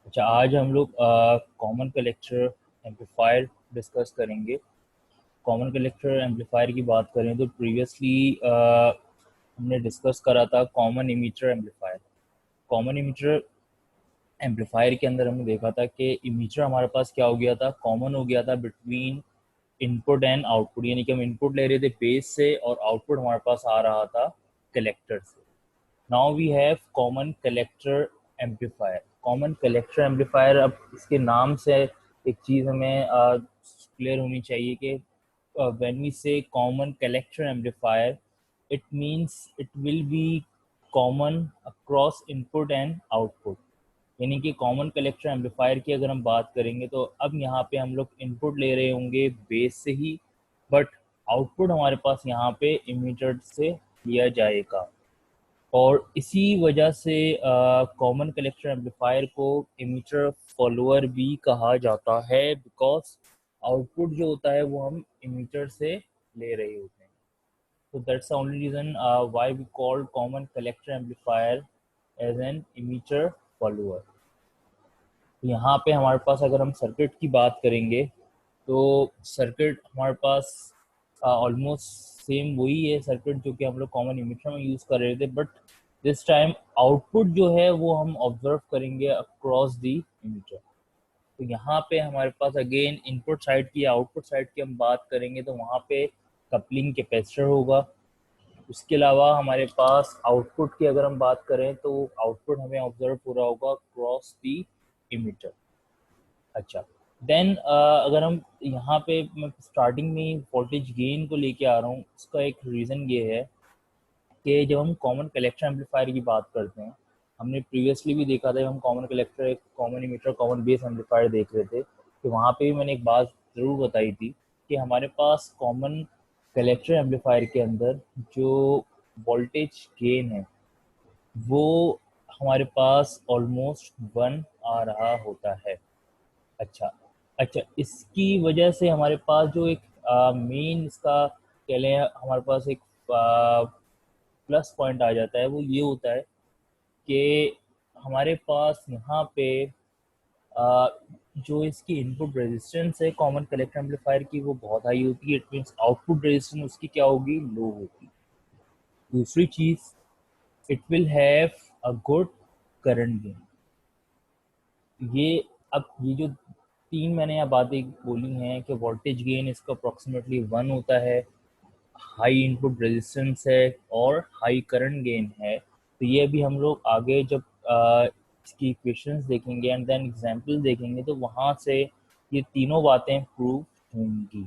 अच्छा, आज हम लोग कॉमन कलेक्टर एम्पलीफायर डिस्कस करेंगे। कॉमन कलेक्टर एम्पलीफायर की बात करें तो प्रीवियसली हमने डिस्कस करा था common emitter amplifier. Common emitter amplifier के अंदर हमने देखा था कि इमीटर हमारे पास क्या हो गया था, कॉमन हो गया था बिटवीन इनपुट एंड आउटपुट, यानी कि हम इनपुट ले रहे थे बेस से और आउटपुट हमारे पास आ रहा था कलेक्टर से। Now we have common collector amplifier. Common collector amplifier, अब इसके नाम से एक चीज़ हमें क्लियर होनी चाहिए कि व्हेन वी से common collector amplifier, it means it will B common across input and output. यानी कि कॉमन कलेक्टर एम्पलीफायर की अगर हम बात करेंगे तो अब यहाँ पे हम लोग इनपुट ले रहे होंगे बेस से ही, बट आउटपुट हमारे पास यहाँ पे इमीटर से लिया जाएगा। और इसी वजह से कॉमन कलेक्टर एम्पलीफायर को इमीटर फॉलोअर भी कहा जाता है, बिकॉज आउटपुट जो होता है वो हम इमीटर से ले रहे होते हैं। तो that's the only reason why we called common collector amplifier as an emitter follower. यहाँ पे हमारे पास अगर हम सर्किट की बात करेंगे तो सर्किट हमारे पास ऑलमोस्ट सेम वही है सर्किट जो कि हम लोग कॉमन इमिटर में यूज़ कर रहे थे, बट दिस टाइम आउटपुट जो है वो हम ऑब्जर्व करेंगे अक्रॉस दी इमिटर। तो यहाँ पे हमारे पास अगेन इनपुट साइड की आउटपुट साइड की हम बात करेंगे तो वहाँ पे कपलिंग कैपेसिटर होगा। उसके अलावा हमारे पास आउटपुट की अगर हम बात करें तो आउटपुट हमें ऑब्जर्व हो रहा होगा क्रॉस दी इमिटर। अच्छा, देन अगर हम यहाँ पे, मैं स्टार्टिंग में वोल्टेज गेन को लेके आ रहा हूँ, उसका एक रीज़न ये है कि जब हम कॉमन कलेक्टर एम्पलीफायर की बात करते हैं, हमने प्रीवियसली भी देखा था, हम कॉमन कलेक्टर, एक common emitter, common base amplifier देख रहे थे, तो वहाँ पे भी मैंने एक बात ज़रूर बताई थी कि हमारे पास कॉमन कलेक्टर एम्पलीफायर के अंदर जो वोल्टेज गेन है वो हमारे पास ऑलमोस्ट 1 आ रहा होता है। अच्छा, अच्छा, इसकी वजह से हमारे पास जो एक मेन इसका कह लें, हमारे पास एक प्लस पॉइंट आ जाता है, वो ये होता है कि हमारे पास यहाँ पे आ, जो इसकी इनपुट रेजिस्टेंस है कॉमन कलेक्टर एम्पलीफायर की वो बहुत हाई होती है। इट मीन्स आउटपुट रेजिस्टेंस उसकी क्या होगी, लो होगी। दूसरी चीज, it will have a good current gain. ये, अब ये जो तीन मैंने यहाँ बातें बोली हैं कि वोल्टेज गेन इसका अप्रोक्सीमेटली 1 होता है, हाई इनपुट रेजिस्टेंस है और हाई करंट गेन है, तो ये भी हम लोग आगे जब इसकी इक्वेशंस देखेंगे एंड देन एग्जांपल देखेंगे तो वहाँ से ये तीनों बातें प्रूव होंगी।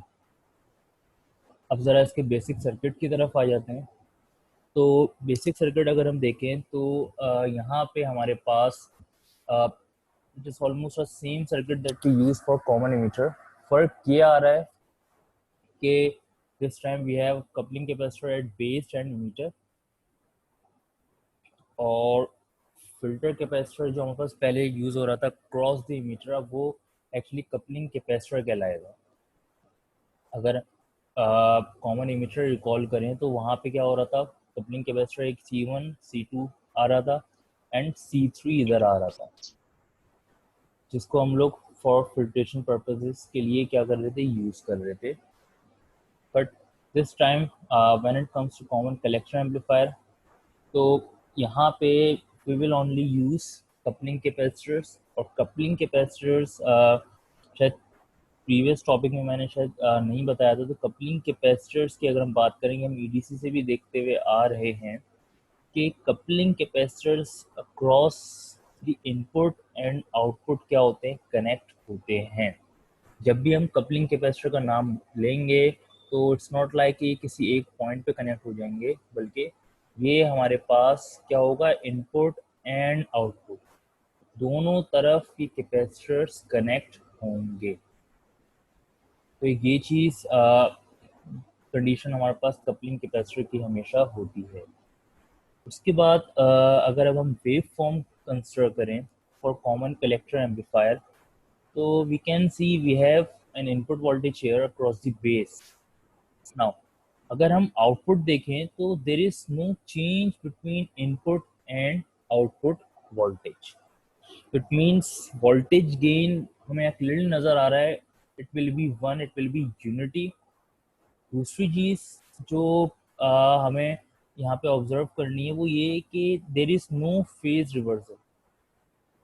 अब ज़रा इसके बेसिक सर्किट की तरफ आ जाते हैं। तो बेसिक सर्किट अगर हम देखें तो यहाँ पे हमारे पास it is almost same circuit that we use for common emitter. फर्क ये आ रहा है कि this time we have coupling capacitor at base and emitter, और फिल्टर कैपेसिटर जो हमारे पास पहले यूज हो रहा था क्रॉस द इमीटर, अब वो एक्चुअली कपलिंग कैपेसिटर कहलाएगा। अगर कॉमन इमीटर रिकॉल करें तो वहाँ पे क्या हो रहा था, कपलिंग कैपेसिटर एक C1 C2 आ रहा था एंड C3 इधर आ रहा था, जिसको हम लोग फॉर फिल्ट्रेशन पर्पसेस के लिए क्या कर रहे थे, यूज कर रहे थे। But this time when it comes to common collector amplifier, तो यहाँ पे we will only use coupling capacitors. और कपलिंग कैपेसिटर्स शायद प्रीवियस टॉपिक में मैंने शायद नहीं बताया था, तो कपलिंग कैपेसिटर्स की अगर हम बात करेंगे, हम ईडीसी से भी देखते हुए आ रहे हैं कि coupling capacitors across the input and output क्या होते हैं, कनेक्ट होते हैं। जब भी हम कपलिंग कैपेसिटर का नाम लेंगे तो इट्स नॉट लाइक कि किसी एक पॉइंट पे कनेक्ट हो जाएंगे, बल्कि ये हमारे पास क्या होगा, इनपुट एंड आउटपुट दोनों तरफ की कैपेसिटर्स कनेक्ट होंगे। तो ये चीज़ कंडीशन हमारे पास कपलिंग कैपेसिटर की हमेशा होती है। उसके बाद अगर अब हम वेव फॉर्म कंसिडर करें फॉर कॉमन कलेक्टर एम्पलीफायर, तो we can see we have an input voltage here across the base. Now अगर हम आउटपुट देखें तो there is no change between input and output voltage. It means voltage gain हमें clearly नजर आ रहा है, it will be one, it will be unity. दूसरी चीज जो हमें यहाँ पे ऑब्जर्व करनी है वो ये है कि there is no phase reversal,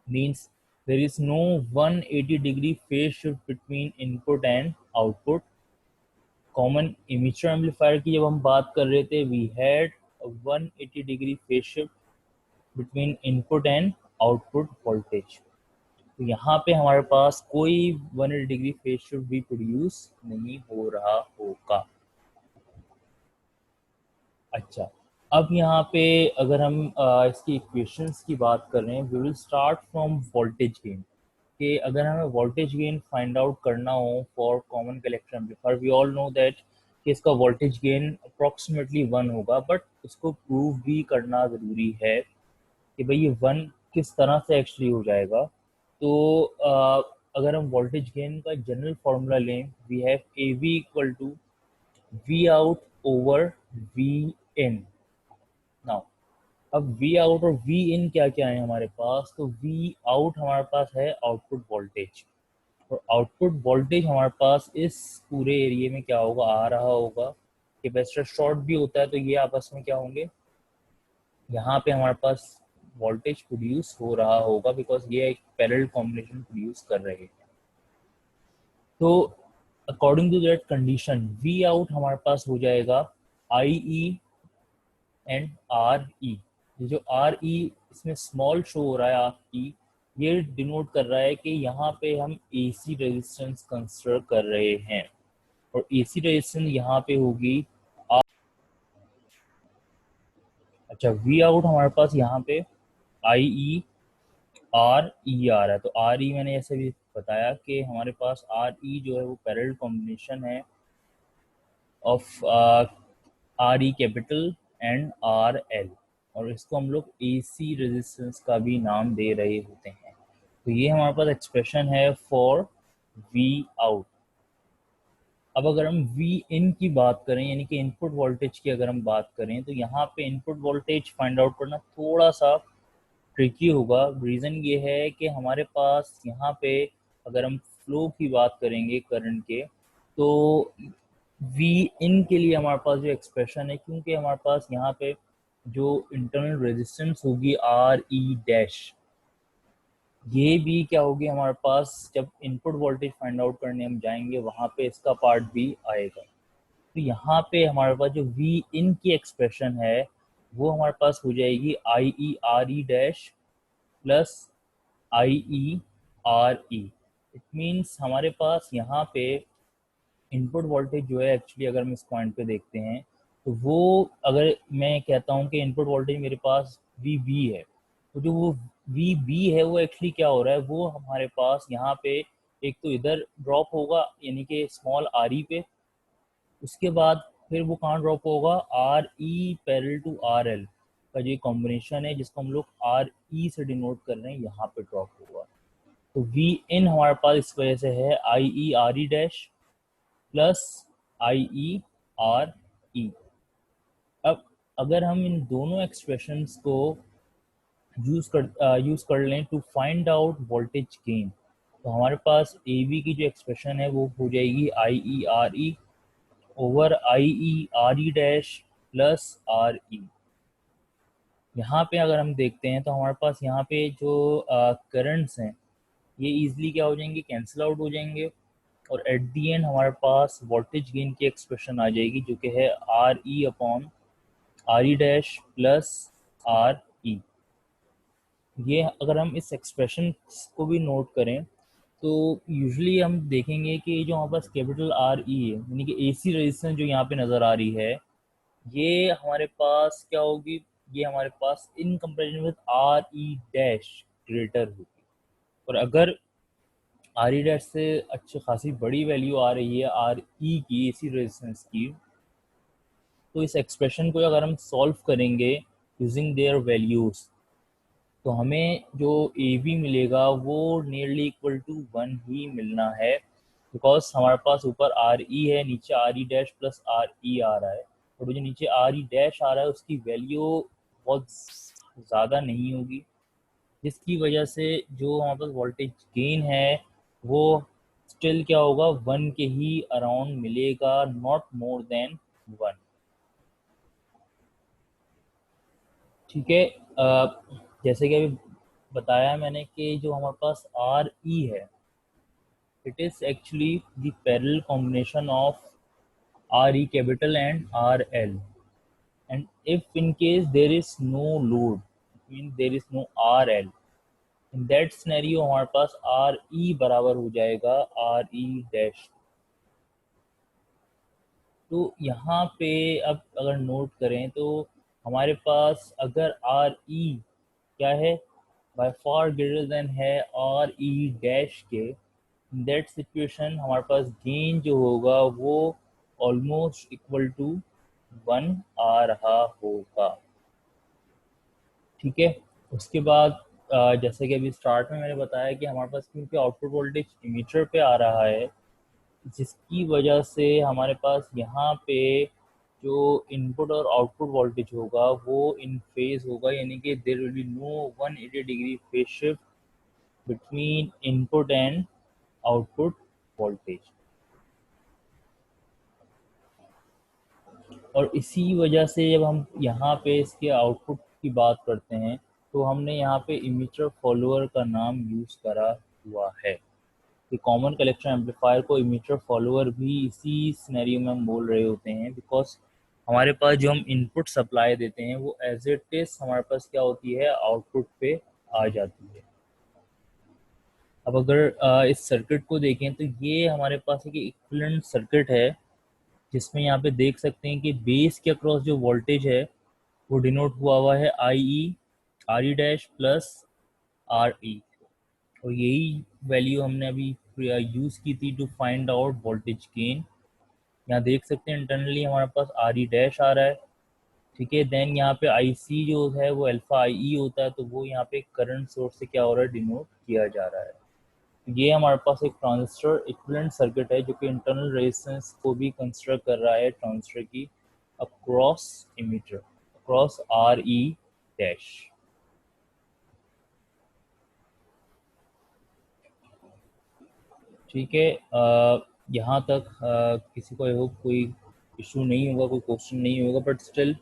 means there is no 180 degree phase shift between input and output. Common emitter amplifier की जब हम बात कर रहे थे, we had 180 degree phase shift between input and output voltage. तो यहाँ पे हमारे पास कोई 180 डिग्री फेज शिफ्ट भी प्रोड्यूस नहीं हो रहा होगा। अच्छा, अब यहाँ पे अगर हम इसकी इक्वेशंस की बात कर रहे हैं, we will start from voltage gain. कि अगर हमें वोल्टेज गेन फाइंड आउट करना हो for common collector amplifier, we all know that कि इसका वोल्टेज गेन अप्रोक्सीमेटली 1 होगा, बट इसको प्रूव भी करना ज़रूरी है कि भाई ये 1 किस तरह से एक्चुअली हो जाएगा। तो अगर हम वोल्टेज गेन का जनरल फॉर्मूला लें, we have A V equal to V out over V in. Now अब वी आउट और वी इन क्या क्या है हमारे पास, तो वी आउट हमारे पास है आउटपुट वोल्टेज, और आउटपुट वोल्टेज हमारे पास इस पूरे एरिया में क्या होगा, आ रहा होगा। कैपेसिटर शॉर्ट भी होता है तो ये आपस में क्या होंगे, यहाँ पे हमारे पास वोल्टेज प्रोड्यूस हो रहा होगा, बिकॉज ये एक पैरेलल कॉम्बिनेशन प्रोड्यूस कर रहे हैं। तो according to that condition V out हमारे पास हो जाएगा आई ई एंड आर ई। ये जो आर ई इसमें स्मॉल शो हो रहा है आपकी, ये डिनोट कर रहा है कि यहाँ पे हम एसी रेजिस्टेंस कंसिडर कर रहे हैं, और एसी रेजिस्टेंस यहाँ पे होगी। अच्छा, वी आउट हमारे पास यहाँ पे आई ई आर ई आ रहा है, तो आर ई मैंने ऐसे भी बताया कि हमारे पास आर ई जो है वो पैरेलल कॉम्बिनेशन है of R E capital and R L, और इसको हम लोग ए सी रेजिस्टेंस का भी नाम दे रहे होते हैं। तो ये हमारे पास एक्सप्रेशन है फॉर वी आउट। अब अगर हम वी इन की बात करें, यानी कि इनपुट वोल्टेज की अगर हम बात करें, तो यहाँ पे इनपुट वोल्टेज फाइंड आउट करना थोड़ा सा ट्रिकी होगा। रीज़न ये है कि हमारे पास यहाँ पे अगर हम फ्लो की बात करेंगे करंट के, तो वी इन के लिए हमारे पास जो एक्सप्रेशन है, क्योंकि हमारे पास यहाँ पे जो इंटरनल रेजिस्टेंस होगी आर ई डैश, ये भी क्या होगी हमारे पास, जब इनपुट वोल्टेज फाइंड आउट करने हम जाएंगे वहाँ पे इसका पार्ट भी आएगा। तो यहाँ पे हमारे पास जो वी इन की एक्सप्रेशन है वो हमारे पास हो जाएगी I E R E dash plus I E R E. It means हमारे पास यहाँ पे इनपुट वोल्टेज जो है, एक्चुअली अगर हम इस पॉइंट पे देखते हैं, तो वो अगर मैं कहता हूँ कि इनपुट वोल्टेज मेरे पास वी बी है, तो जो वो वी बी है वो एक्चुअली क्या हो रहा है, वो हमारे पास यहाँ पे एक तो इधर ड्रॉप होगा यानी कि स्मॉल आर ई पे, उसके बाद फिर वो कहाँ ड्रॉप होगा, R E parallel to R L का जो कॉम्बिनेशन है जिसको हम लोग आर ई से डिनोट कर रहे हैं, यहाँ पे ड्रॉप होगा। तो वी इन हमारे पास इस वजह से है I E R E dash plus I E R E. अब अगर हम इन दोनों एक्सप्रेशंस को यूज कर लें to find out voltage gain, तो हमारे पास ए बी की जो एक्सप्रेशन है वो हो जाएगी I E R E over I E R E dash plus R E. यहाँ पे अगर हम देखते हैं तो हमारे पास यहाँ पे जो करंट्स हैं ये इजीली क्या हो जाएंगे, कैंसिल आउट हो जाएंगे, और एट दी एंड हमारे पास वोल्टेज गेन की एक्सप्रेशन आ जाएगी जो कि है R E upon are E dash plus R ई। ये अगर हम इस एक्सप्रेशन को भी नोट करें तो यूजुअली हम देखेंगे कि जो हमारे पास कैपिटल आर ई है, यानी कि ए सी रेजिस्टेंस जो यहाँ पे नज़र आ रही है, ये हमारे पास क्या होगी, ये हमारे पास in comparison with R E dash greater होगी। और अगर आर ई डैश से अच्छी खासी बड़ी वैल्यू आ रही है आर ई की, एसी रेजिस्टेंस की, तो इस एक्सप्रेशन को अगर हम सॉल्व करेंगे यूजिंग देयर वैल्यूज, तो हमें जो ए वी मिलेगा वो नियरली इक्वल टू 1 ही मिलना है, बिकॉज हमारे पास ऊपर आर ई है, नीचे R E dash plus R E आ रहा है, और जो नीचे आर ई डैश आ रहा है उसकी वैल्यू बहुत ज़्यादा नहीं होगी, जिसकी वजह से जो हमारे पास वोल्टेज गेन है वो स्टिल क्या होगा, 1 के ही अराउंड मिलेगा, नॉट मोर देन 1। ठीक है। जैसे कि अभी बताया मैंने कि जो हमारे पास आर ई है, it is actually the parallel combination of R E capital and R L. And if in case there is no load, means there is no RL, in that scenario हमारे पास RE बराबर हो जाएगा RE dash. तो यहाँ पे अब अगर note करें तो हमारे पास अगर RE क्या है, बाय फार ग्रेटर देन है RE डैश के, इन दैट सिचुएशन हमारे पास गेन जो होगा वो ऑलमोस्ट इक्वल टू 1 आ रहा होगा। ठीक है। उसके बाद जैसे कि अभी स्टार्ट में मैंने बताया कि हमारे पास क्योंकि आउटपुट वोल्टेज इमीटर पे आ रहा है, जिसकी वजह से हमारे पास यहाँ पे जो इनपुट और आउटपुट वोल्टेज होगा वो इन फेज होगा, यानी कि there will be no 180 degree phase shift between input and output voltage. और इसी वजह से जब हम यहाँ पे इसके आउटपुट की बात करते हैं तो हमने यहाँ पे इमीटर फॉलोअर का नाम यूज़ करा हुआ है कि कॉमन कलेक्शन एम्पलीफायर को इमीटर फॉलोअर भी इसी सिनेरियो में हम बोल रहे होते हैं, बिकॉज हमारे पास जो हम इनपुट सप्लाई देते हैं वो एज इट इज हमारे पास क्या होती है, आउटपुट पे आ जाती है। अब अगर इस सर्किट को देखें तो ये हमारे पास एक इक्विवेलेंट सर्किट है, जिसमें यहाँ पे देख सकते हैं कि बेस के अक्रॉस जो वोल्टेज है वो डिनोट हुआ हुआ है I E, R E dash plus R E. और यही वैल्यू हमने अभी यूज़ की थी to find out voltage gain. यहाँ देख सकते हैं इंटरनली हमारे पास आर ई डैश आ रहा है। ठीक है। देन यहाँ पे आई सी जो है वो अल्फा आई ई होता है, तो वो यहाँ पे करंट सोर्स से क्या हो रहा है, डिनोट किया जा रहा है। ये हमारे पास एक ट्रांजिस्टर इक्विवेलेंट सर्किट है जो कि इंटरनल रेजिस्टेंस को भी कंसिडर कर रहा है ट्रांजिस्टर की across emitter, across are E dash. ठीक है। यहाँ तक किसी को आई होप कोई इशू नहीं होगा, कोई क्वेश्चन नहीं होगा, बट स्टिल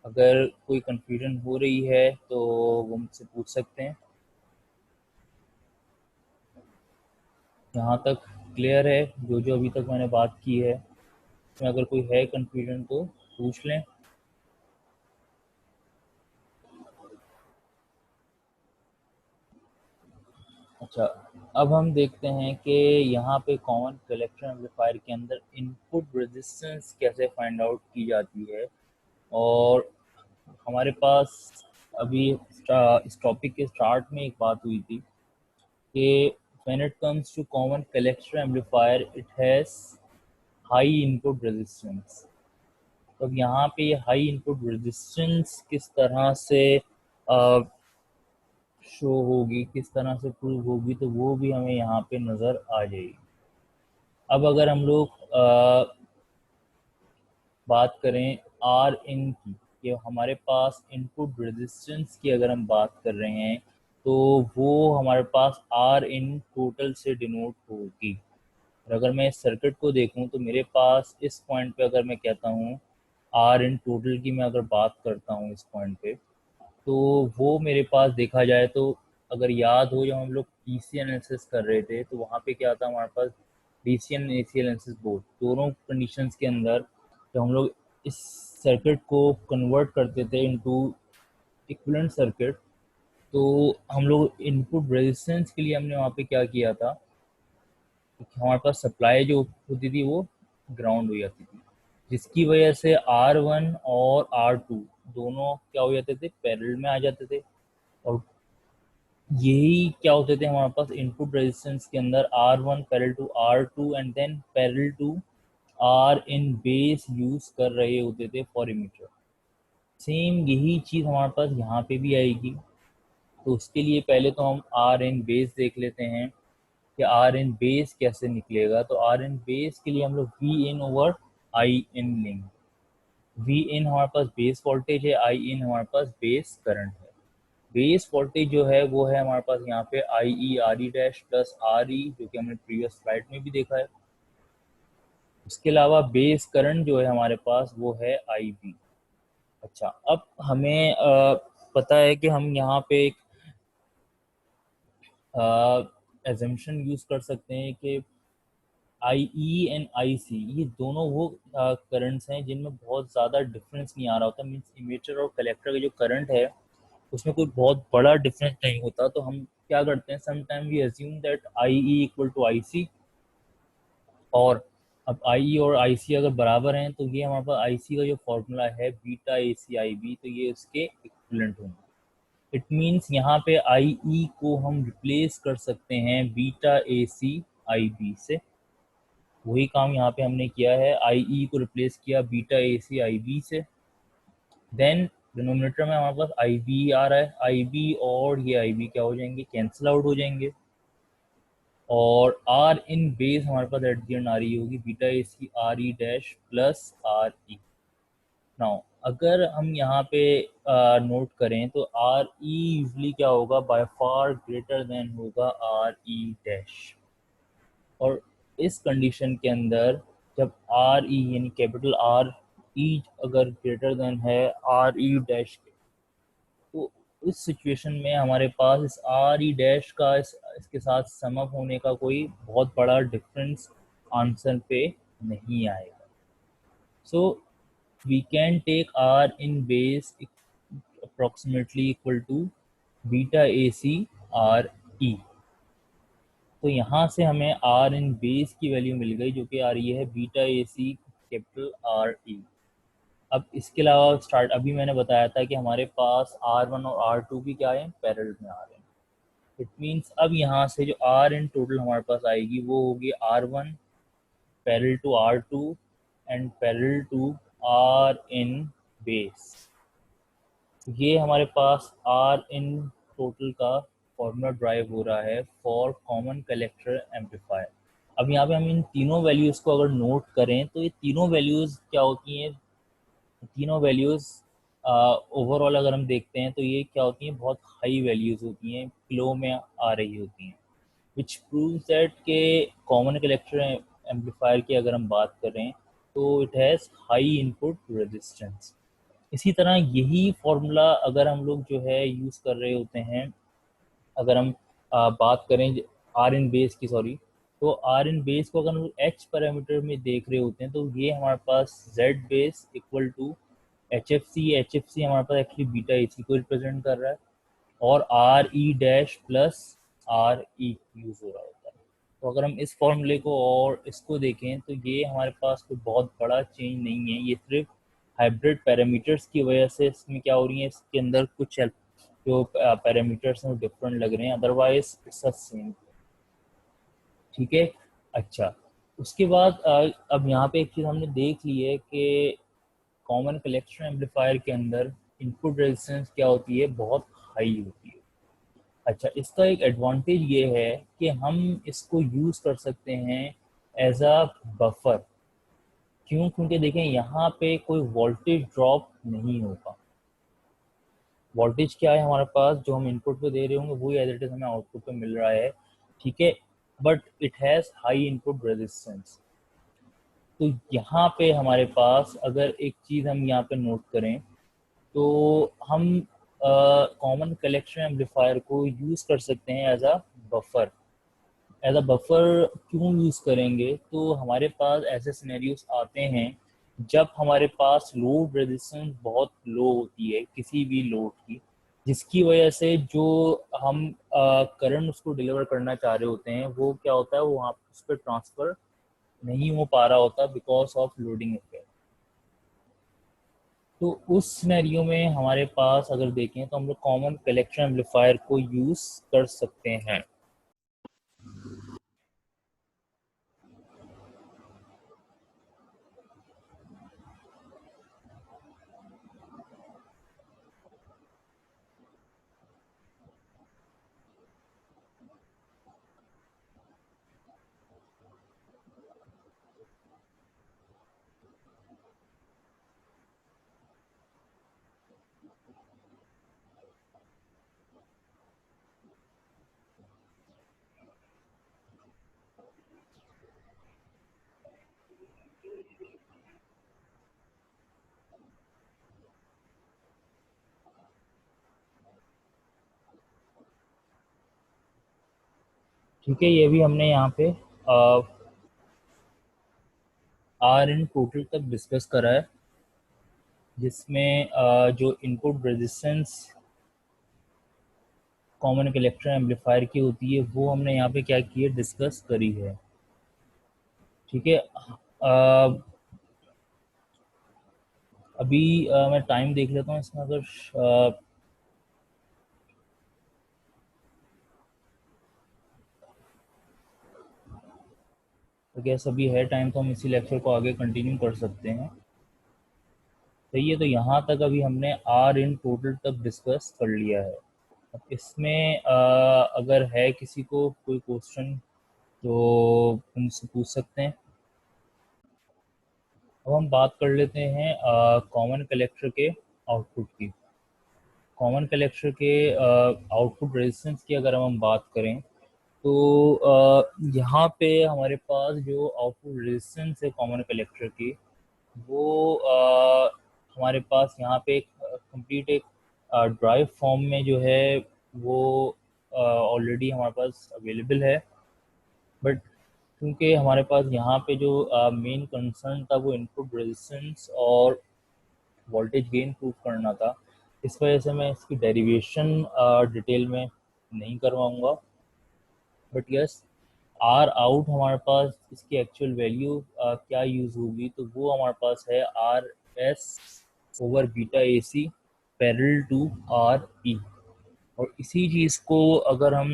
अगर कोई कंफ्यूजन हो रही है तो वो मुझसे पूछ सकते हैं। यहाँ तक क्लियर है जो जो अभी तक मैंने बात की है, उसमें अगर कोई है कंफ्यूजन तो पूछ लें। अच्छा, अब हम देखते हैं कि यहाँ पे कॉमन कलेक्शन एम्पलीफायर के अंदर इनपुट रेजिस्टेंस कैसे फाइंड आउट की जाती है। और हमारे पास अभी इस टॉपिक के स्टार्ट में एक बात हुई थी कि when it comes to common collector amplifier it has high input resistance। तो अब यहाँ पे ये हाई इनपुट रेजिस्टेंस किस तरह से शो होगी, किस तरह से प्रूव होगी, तो वो भी हमें यहाँ पे नज़र आ जाएगी। अब अगर हम लोग बात करें आर इन की, कि हमारे पास इनपुट रेजिस्टेंस की अगर हम बात कर रहे हैं तो वो हमारे पास आर इन टोटल से डिनोट होगी। और अगर मैं इस सर्किट को देखूं तो मेरे पास इस पॉइंट पे अगर मैं कहता हूं आर इन टोटल की, मैं अगर बात करता हूं इस पॉइंट पे, तो वो मेरे पास देखा जाए तो अगर याद हो जब हम लोग पीसी एनालिसिस कर रहे थे तो वहाँ पे क्या था, हमारे पास DC and AC analysis board दोनों कंडीशंस के अंदर जब हम लोग इस सर्किट को कन्वर्ट करते थे इनटू इक्विवेलेंट सर्किट, तो हम लोग इनपुट रेजिस्टेंस के लिए हमने वहाँ पे क्या किया था कि हमारे पास सप्लाई जो होती थी वो ग्राउंड हो जाती थी, जिसकी वजह से R1 और R2 दोनों क्या हो जाते थे, पैरेलल में आ जाते थे। और यही क्या होते थे हमारे पास इनपुट रेजिस्टेंस के अंदर, R1 parallel to R2 and then parallel to R in base use कर रहे होते थे फॉर इमीटर। सेम यही चीज़ हमारे पास यहाँ पे भी आएगी। तो उसके लिए पहले तो हम आर इन बेस देख लेते हैं कि आर इन बेस कैसे निकलेगा। तो आर इन बेस के लिए हम लोग वी इन ओवर आई इन लेंगे। वी इन हमारे पास बेस वोल्टेज है, आई इन हमारे पास बेस करंट है। बेस वोल्टेज जो है वो है हमारे पास यहाँ पे I E R E dash plus R E, जो कि हमने प्रीवियस स्लाइड में भी देखा है। इसके अलावा बेस करंट जो है हमारे पास वो है आई बी। अच्छा, अब हमें पता है कि हम यहाँ पे एक एजम्पशन यूज कर सकते हैं कि आई ई एंड आई सी ये दोनों वो करंट्स हैं जिनमें बहुत ज़्यादा डिफरेंस नहीं आ रहा होता। मीन्स इमेटर और कलेक्टर का जो करंट है उसमें कोई बहुत बड़ा डिफरेंस नहीं होता। तो हम क्या करते हैं, sometime we assume that I E equal to I C, और अब आई और आई सी अगर बराबर हैं तो ये हमारे पास आई सी का जो फॉर्मूला है beta A C I B, तो ये उसके इक्विवेलेंट होंगे। इट मीन्स यहाँ पे आई ई को हम रिप्लेस कर सकते हैं beta A C I B से। वही काम यहाँ पे हमने किया है, आई ई को रिप्लेस किया beta A C I B से। देन डिनोमिनेटर में हमारे पास आई बी आ रहा है, आई बी और ये आई बी क्या हो जाएंगे, कैंसिल आउट हो जाएंगे। और आर इन बेस हमारे पास एट दी एंड आ रही होगी beta A C R E dash plus R E. Now अगर हम यहाँ पे नोट करें तो आर ई यूजली क्या होगा, बाय फार ग्रेटर देन होगा आर ई डैश। और इस कंडीशन के अंदर जब आर ई यानी कैपिटल आर ई अगर ग्रेटर देन है आर ई डैश के, तो इस सिचुएशन में हमारे पास इस आर ई डैश का इसके साथ सम अप होने का कोई बहुत बड़ा डिफरेंस आंसर पे नहीं आएगा। So we can take R in base approximately equal to beta A C R E. तो यहाँ से हमें आर इन बेस की वैल्यू मिल गई जो कि आ रही है beta A C capital R E. अब इसके अलावा स्टार्ट अभी मैंने बताया था कि हमारे पास आर वन और आर टू भी क्या है, पैरेलल में आ रहे हैं। इट मीन्स अब यहाँ से जो आर इन टोटल हमारे पास आएगी वो होगी R one parallel to R two and parallel to R in base. ये हमारे पास आर इन टोटल का फॉर्मूला ड्राइव हो रहा है फॉर कॉमन कलेक्टर एम्पलीफायर। अब यहाँ पे हम इन तीनों वैल्यूज़ को अगर नोट करें तो ये तीनों वैल्यूज़ क्या होती हैं, तीनों वैल्यूज़ ओवरऑल अगर हम देखते हैं तो ये क्या होती हैं, बहुत हाई वैल्यूज़ होती हैं, किलो में आ रही होती हैं, विच प्रूव्स दैट के कॉमन कलेक्टर एम्पलीफायर की अगर हम बात करें तो it has high input resistance. इसी तरह यही फॉर्मूला अगर हम लोग जो है यूज़ कर रहे होते हैं, अगर हम बात करें आर इन बेस की, सॉरी, तो आर इन बेस को अगर हम एच पैरामीटर में देख रहे होते हैं तो ये हमारे पास Z base equal to H F C. H F C हमारे पास एक्चुअली बीटा ए सी को रिप्रेजेंट कर रहा है, और are E dash plus R E use हो रहा होता है। तो अगर हम इस फॉर्मूले को और इसको देखें तो ये हमारे पास कोई बहुत बड़ा चेंज नहीं है, ये सिर्फ हाइब्रिड पैरामीटर्स की वजह से इसमें क्या हो रही है, इसके अंदर कुछ जो पैरामीटर्स हैं वो डिफरेंट लग रहे हैं, अदरवाइज इट्स सेम। ठीक है। अच्छा, उसके बाद अब यहाँ पे एक चीज़ हमने देख ली है कि कॉमन कलेक्शन एम्पलीफायर के अंदर इनपुट रेजिस्टेंस क्या होती है, बहुत हाई होती है। अच्छा, इसका एक एडवांटेज ये है कि हम इसको यूज़ कर सकते हैं एज अ बफर। क्यों? क्योंकि देखें यहाँ पे कोई वोल्टेज ड्रॉप नहीं होगा। वोल्टेज क्या है हमारे पास, जो हम इनपुट पे दे रहे होंगे वही एज इट इज हमें आउटपुट पे मिल रहा है। ठीक है, but it has high input resistance. तो यहाँ पे हमारे पास अगर एक चीज़ हम यहाँ पे नोट करें तो हम कॉमन कलेक्शन एम्पलीफायर को यूज़ कर सकते हैं as a buffer. As a buffer क्यों यूज़ करेंगे, तो हमारे पास ऐसे सिनेरियोस आते हैं जब हमारे पास लोड रेजिस्टेंस बहुत लो होती है किसी भी लोड की, जिसकी वजह से जो हम करंट उसको डिलीवर करना चाह रहे होते हैं वो क्या होता है, वो वहाँ उस पर ट्रांसफ़र नहीं हो पा रहा होता बिकॉज ऑफ लोडिंग इफेक्ट। तो उस सिनेरियो में हमारे पास अगर देखें तो हम लोग कॉमन कलेक्शन एम्पलीफायर को यूज़ कर सकते हैं। ठीक है, ये भी हमने यहाँ पे आर इन टोटल तक डिस्कस करा है, जिसमें जो input resistance common collector amplifier की होती है वो हमने यहाँ पे क्या की है, डिस्कस करी है। ठीक है, अभी मैं टाइम देख लेता हूँ इसमें, अगर तो गैस अभी है टाइम, तो हम इसी लेक्चर को आगे कंटिन्यू कर सकते हैं। सही है, तो यहाँ तक अभी हमने आर इन टोटल तक डिस्कस कर लिया है। अब इसमें अगर है किसी को कोई क्वेश्चन तो उनसे पूछ सकते हैं। अब हम बात कर लेते हैं कॉमन कलेक्टर के आउटपुट की। कॉमन कलेक्टर के आउटपुट रेजिस्टेंस की अगर हम बात करें तो यहाँ पे हमारे पास जो आउटपुट रेजिस्टेंस है कॉमन कलेक्टर की, वो हमारे पास यहाँ पे एक कंप्लीट एक ड्राइव फॉर्म में जो है वो ऑलरेडी हमारे पास अवेलेबल है। बट क्योंकि हमारे पास यहाँ पे जो मेन कंसर्न था वो इनपुट रेजिस्टेंस और वोल्टेज गेन प्रूव करना था, इस वजह से मैं इसकी डेरिवेशन डिटेल में नहीं करवाऊँगा। बट यस, आर आउट हमारे पास इसकी एक्चुअल वैल्यू क्या यूज़ होगी, तो वो हमारे पास है R S over beta A C parallel to R E. और इसी चीज़ को अगर हम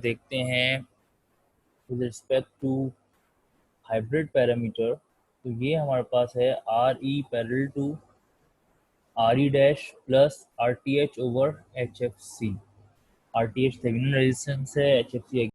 देखते हैं with respect to hybrid parameter, तो ये हमारे पास है R E parallel to R E dash plus R T H over H F C. R T H Thevenin resistance है, एच एफ सी